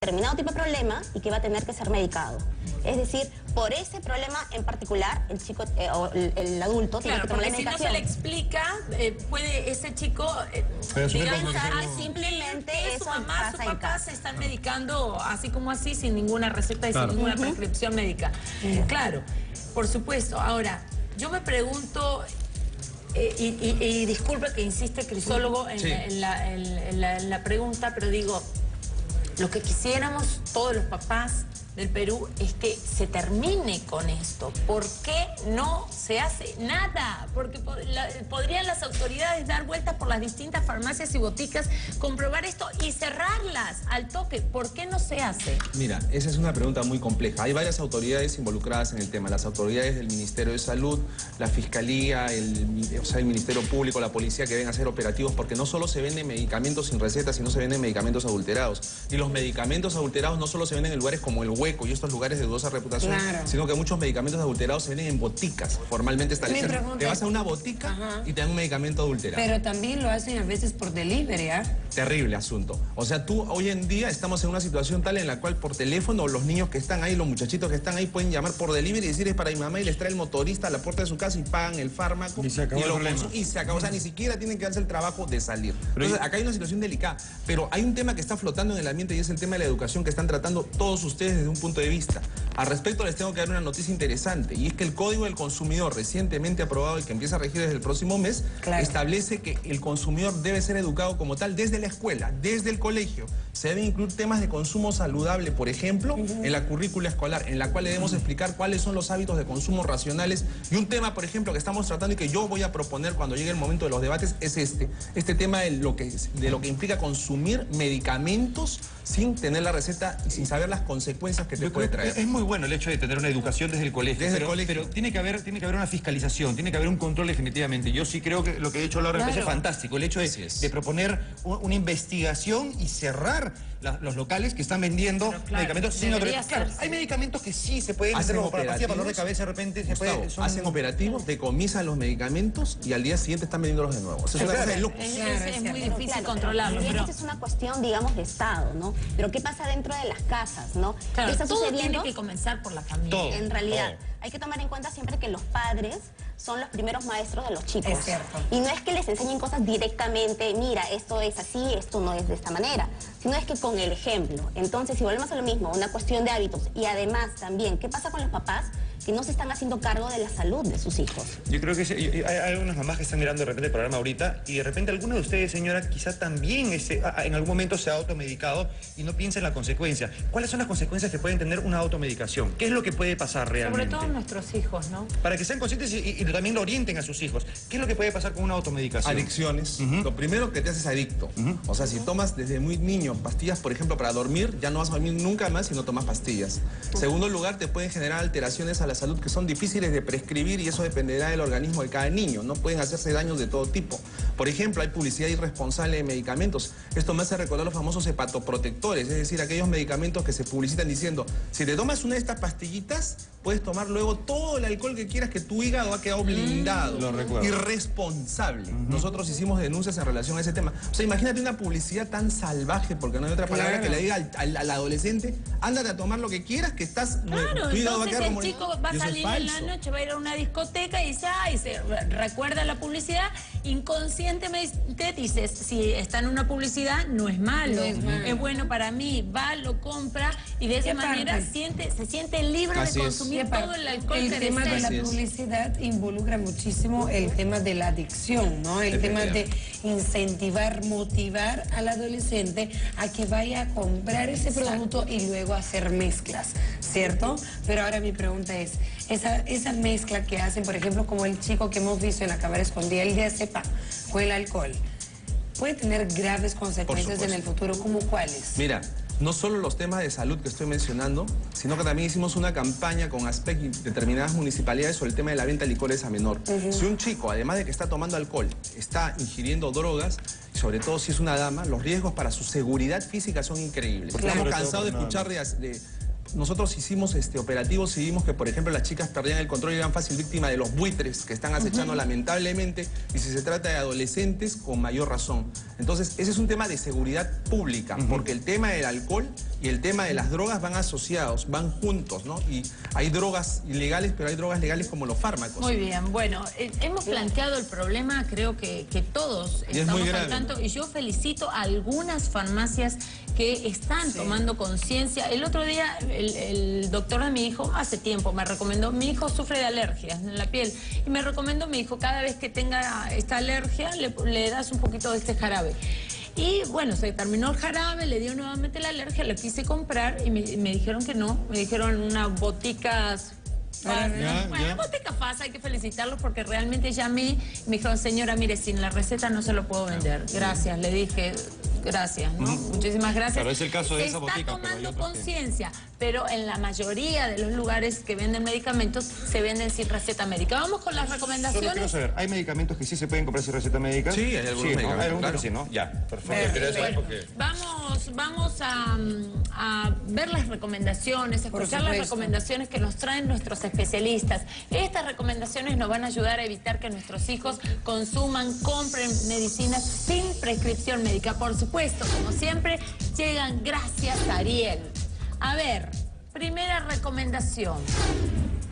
determinado tipo de problema y que va a tener que ser medicado. Es decir, por ese problema en particular, el chico o el adulto tiene que tomar la medicación. Si no se le explica, puede ese chico simplemente que su mamá, su papá se están medicando así como así, sin ninguna receta y sin ninguna prescripción médica. Claro, por supuesto. Ahora, yo me pregunto... Y disculpe que insiste Crisólogo en la pregunta, pero digo, lo que quisiéramos todos los papás del Perú es que se termine con esto. ¿Por qué no se hace nada? Porque podrían las autoridades dar vueltas por las distintas farmacias y boticas, comprobar esto y cerrarlas al toque. ¿Por qué no se hace? Mira, esa es una pregunta muy compleja. Hay varias autoridades involucradas en el tema. Las autoridades del Ministerio de Salud, la Fiscalía, el Ministerio Público, la Policía, que deben hacer operativos, porque no solo se venden medicamentos sin receta, sino se venden medicamentos adulterados. Y los medicamentos adulterados no solo se venden en lugares como el Hueco y estos lugares de dudosa reputación, sino que muchos medicamentos adulterados se venden en boticas formalmente establecidas. Te vas a una botica y te dan un medicamento adulterado. Pero también lo hacen a veces por delivery, ¿ah? Terrible asunto. O sea, hoy en día estamos en una situación tal en la cual por teléfono los niños que están ahí, los muchachitos que están ahí pueden llamar por delivery y decir es para mi mamá y les trae el motorista a la puerta de su casa y pagan el fármaco. Y se acabó el problema. Y se acabó. O sea, ni siquiera tienen que darse el trabajo de salir. Entonces, acá hay una situación delicada. Pero hay un tema que está flotando en el ambiente y es el tema de la educación que están tratando todos ustedes desde un punto de vista. Al respecto les tengo que dar una noticia interesante y es que el Código del Consumidor recientemente aprobado y que empieza a regir desde el próximo mes establece que el consumidor debe ser educado como tal desde la escuela, desde el colegio. Se deben incluir temas de consumo saludable, por ejemplo, en la currícula escolar, en la cual debemos explicar cuáles son los hábitos de consumo racionales. Y un tema, por ejemplo, que estamos tratando y que yo voy a proponer cuando llegue el momento de los debates es este tema de lo que implica consumir medicamentos sin tener la receta y sin saber las consecuencias que te puede traer. Es muy bueno el hecho de tener una educación desde el colegio, pero tiene que haber una fiscalización, tiene que haber un control definitivamente. Yo sí creo que lo que ha hecho Laura es fantástico, el hecho de proponer una investigación y cerrar los locales que están vendiendo medicamentos sin autorización. Hay medicamentos que sí se pueden hacer para pastilla, para dolor de cabeza, de repente hacen operativos, decomisan los medicamentos y al día siguiente están vendiéndolos de nuevo. Es muy difícil controlarlo. Pero esta es una cuestión, digamos, de Estado, ¿no? Pero ¿qué pasa dentro de las casas, no? Claro, ¿Qué está todo sucediendo? tiene que comenzar por la familia. En realidad, hay que tomar en cuenta siempre que los padres son los primeros maestros de los chicos. Es cierto. Y no es que les enseñen cosas directamente, mira, esto es así, esto no es de esta manera, sino es que con el ejemplo. Entonces, si volvemos a lo mismo, una cuestión de hábitos y además también, ¿qué pasa con los papás que no se están haciendo cargo de la salud de sus hijos? Yo creo que hay algunas mamás que están mirando de repente el programa ahorita y de repente alguno de ustedes, señora, quizá también en algún momento se ha automedicado y no piensa en la consecuencia. ¿Cuáles son las consecuencias que pueden tener una automedicación? ¿Qué es lo que puede pasar realmente? Sobre todo nuestros hijos, ¿no? Para que sean conscientes y también lo orienten a sus hijos. ¿Qué es lo que puede pasar con una automedicación? Adicciones. Lo primero que te haces adicto. O sea, si tomas desde muy niño pastillas, por ejemplo, para dormir, ya no vas a dormir nunca más si no tomas pastillas. Segundo lugar, te pueden generar alteraciones a la salud que son difíciles de prescribir y eso dependerá del organismo de cada niño. No pueden hacerse daños de todo tipo. Por ejemplo, hay publicidad irresponsable de medicamentos. Esto me hace recordar los famosos hepatoprotectores, es decir, aquellos medicamentos que se publicitan diciendo, si te tomas una de estas pastillitas, puedes tomar luego todo el alcohol que quieras, que tu hígado ha quedado blindado. Lo recuerdo. Irresponsable. Nosotros hicimos denuncias en relación a ese tema. O sea, imagínate una publicidad tan salvaje, porque no hay otra palabra que le diga al adolescente, ándate a tomar lo que quieras, que estás... Claro, tu hígado va a entonces quedar el como... chico va a salir en la noche, va a ir a una discoteca y dice, y se recuerda la publicidad, inconscientemente dices, si está en una publicidad, no es malo, es bueno para mí, va, lo compra y de esa manera se siente libre de consumir todo el alcohol que desea. El tema de la publicidad involucra muchísimo el tema de la adicción, ¿no? El tema de incentivar, motivar al adolescente a que vaya a comprar ese producto y luego hacer mezclas, ¿cierto? Pero ahora mi pregunta es, esa mezcla que hacen, por ejemplo, como el chico que hemos visto en la cámara escondida, el diazepam con el alcohol, ¿puede tener graves consecuencias en el futuro? ¿Cómo cuáles? Mira, no solo los temas de salud que estoy mencionando, sino que también hicimos una campaña con ASPEC y determinadas municipalidades sobre el tema de la venta de licores a menor. Si un chico, además de que está tomando alcohol, está ingiriendo drogas, sobre todo si es una dama, los riesgos para su seguridad física son increíbles. Estamos cansados de escuchar nosotros hicimos operativos y vimos que, por ejemplo, las chicas perdían el control y eran fácil víctima de los buitres que están acechando lamentablemente, y si se trata de adolescentes, con mayor razón. Entonces, ese es un tema de seguridad pública, porque el tema del alcohol y el tema de las drogas van asociados, van juntos, ¿no? Y hay drogas ilegales, pero hay drogas legales como los fármacos. Muy bien, bueno, hemos planteado el problema, creo que todos estamos al tanto, y yo felicito a algunas farmacias que están tomando conciencia. El otro día el doctor de mi hijo, hace tiempo, me recomendó, mi hijo sufre de alergias en la piel, y me recomendó, me dijo, cada vez que tenga esta alergia, le das un poquito de este jarabe. Y bueno, se terminó el jarabe, le dio nuevamente la alergia, lo quise comprar y me dijeron que no, me dijeron unas boticas... Bueno, botica fácil, hay que felicitarlos porque realmente llamé y me dijeron, señora, mire, sin la receta no se lo puedo vender. Gracias, le dije, gracias, ¿no? Muchísimas gracias. Pero es el caso de esa botica. Se está tomando conciencia, pero en la mayoría de los lugares que venden medicamentos se venden sin receta médica. Vamos con las recomendaciones. Solo quiero saber, ¿hay medicamentos que sí se pueden comprar sin receta médica? Sí, hay algunos medicamentos. Hay algunos que sí, ¿no? Ya, perfecto. Vamos a ver las recomendaciones, escuchar las recomendaciones que nos traen nuestros especialistas. Estas recomendaciones nos van a ayudar a evitar que nuestros hijos compren medicinas sin prescripción médica. Por supuesto, como siempre, llegan gracias a Ariel. A ver, primera recomendación.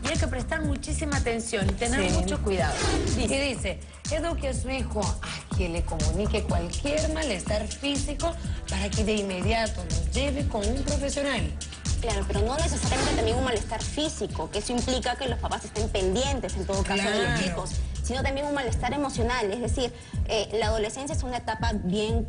Y hay que prestar muchísima atención y tener mucho cuidado. Dice, eduque a su hijo a que le comunique cualquier malestar físico para que de inmediato lo lleve con un profesional. Claro, pero no necesariamente también un malestar físico, que eso implica que los papás estén pendientes en todo caso de los hijos, sino también un malestar emocional. Es decir, la adolescencia es una etapa bien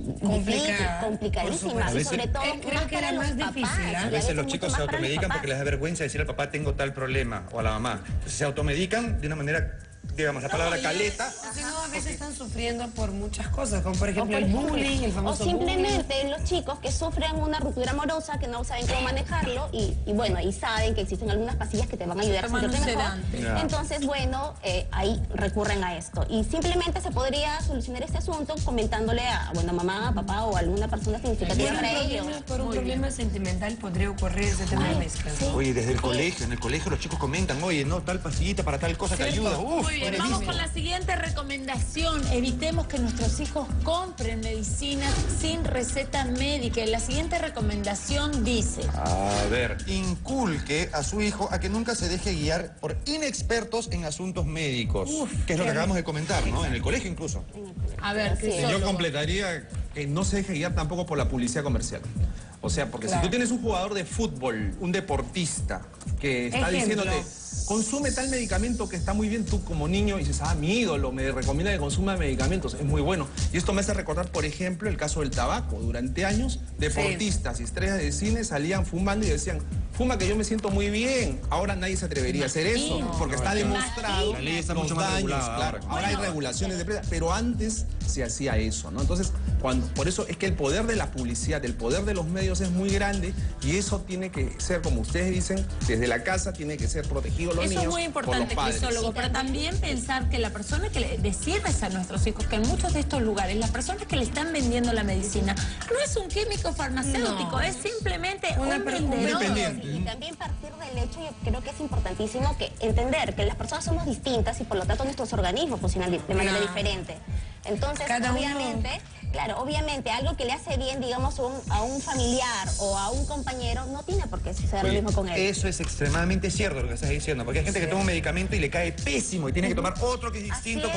complicadísima, y sobre todo creo que era más difícil. A veces los chicos se automedican porque les da vergüenza decir al papá tengo tal problema, o a la mamá. Entonces se automedican de una manera, digamos, la palabra caleta. Si no, a veces están sufriendo por muchas cosas, como por ejemplo el bullying, el famoso bullying. O simplemente los chicos que sufren una ruptura amorosa, que no saben cómo manejarlo, y bueno, y saben que existen algunas pastillas que te van a ayudar a sentirte mejor. Entonces, bueno, ahí recurren a esto. Y simplemente se podría solucionar este asunto comentándole a mamá, papá o alguna persona significativa para ellos. Por un problema sentimental podría ocurrir ese tema de mezcla. Oye, desde el colegio, en el colegio los chicos comentan, oye, no, tal pastillita para tal cosa te ayuda. Muy bien, vamos con la siguiente recomendación. Evitemos que nuestros hijos compren medicinas sin receta médica. Y la siguiente recomendación dice... A ver, inculque a su hijo a que nunca se deje guiar por inexpertos en asuntos médicos. Que es lo que acabamos de comentar, ¿no? En el colegio incluso. A ver, yo completaría que no se deje guiar tampoco por la publicidad comercial. O sea, porque si tú tienes un jugador de fútbol, un deportista, que está diciéndote, consume tal medicamento que está muy bien, tú como niño dices, mi ídolo me recomienda que consuma medicamentos, es muy bueno. Y esto me hace recordar, por ejemplo, el caso del tabaco. Durante años, deportistas y estrellas de cine salían fumando y decían, fuma que yo me siento muy bien. Ahora nadie se atrevería a hacer eso, porque está demostrado. La ley está mucho más regulada. Claro. Ahora hay regulaciones de prensa, pero antes se hacía eso, ¿no? Entonces, por eso es que el poder de la publicidad, el poder de los medios es muy grande, y eso tiene que ser, como ustedes dicen, desde la casa tiene que ser protegido los niños. Eso es muy importante, Crisólogo, pero también pensar que la persona que decirles a nuestros hijos que en muchos de estos lugares, las personas que le están vendiendo la medicina, no es un químico farmacéutico, es simplemente un vendedor. Y también partir del hecho, yo creo que es importantísimo que entender que las personas somos distintas y por lo tanto nuestros organismos funcionan de manera diferente. Entonces, obviamente, algo que le hace bien, digamos, a un familiar o a un compañero, no tiene por qué suceder lo mismo con él. Eso es extremadamente cierto lo que estás diciendo, porque hay gente que toma un medicamento y le cae pésimo y tiene que tomar otro que es distinto,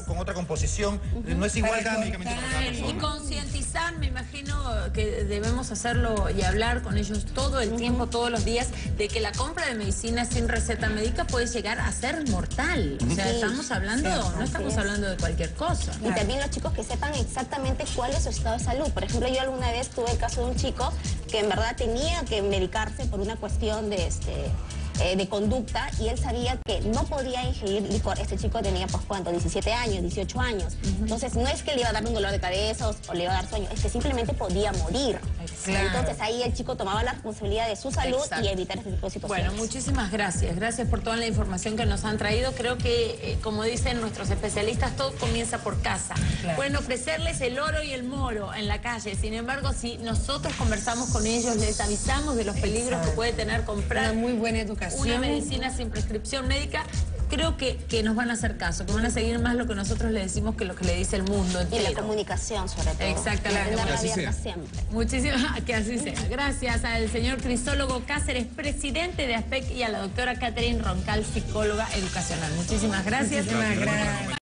con otra composición. No es igual cada medicamento para cada persona. Y concientizar, me imagino que debemos hacerlo y hablar con ellos todo el tiempo, todos los días, de que la compra de medicinas sin receta médica puede llegar a ser mortal. O sea, estamos hablando, no estamos hablando de cualquier cosa. Y también los chicos que sepan exactamente cuál es su estado de salud. Por ejemplo, yo alguna vez tuve el caso de un chico que en verdad tenía que medicarse por una cuestión de conducta, y él sabía que no podía ingerir licor. Este chico tenía, pues, ¿cuánto? 17 años, 18 años. Entonces, no es que le iba a dar un dolor de cabeza o le iba a dar sueño, es que simplemente podía morir Claro. Entonces ahí el chico tomaba la responsabilidad de su salud y evitar ese tipo de situaciones. Bueno, muchísimas gracias. Gracias por toda la información que nos han traído. Creo que, como dicen nuestros especialistas, todo comienza por casa. Claro. Pueden ofrecerles el oro y el moro en la calle. Sin embargo, si nosotros conversamos con ellos, les avisamos de los peligros que puede tener comprar una muy buena educación, una medicina sin prescripción médica, creo que nos van a hacer caso, que van a seguir más lo que nosotros le decimos que lo que le dice el mundo entero. Y la comunicación, sobre todo. Exactamente. La abierta siempre. Muchísimas, que así sea. Gracias al señor Crisólogo Cáceres, presidente de ASPEC, y a la doctora Catherine Roncal, psicóloga educacional. Muchísimas gracias. Muchísimas gracias.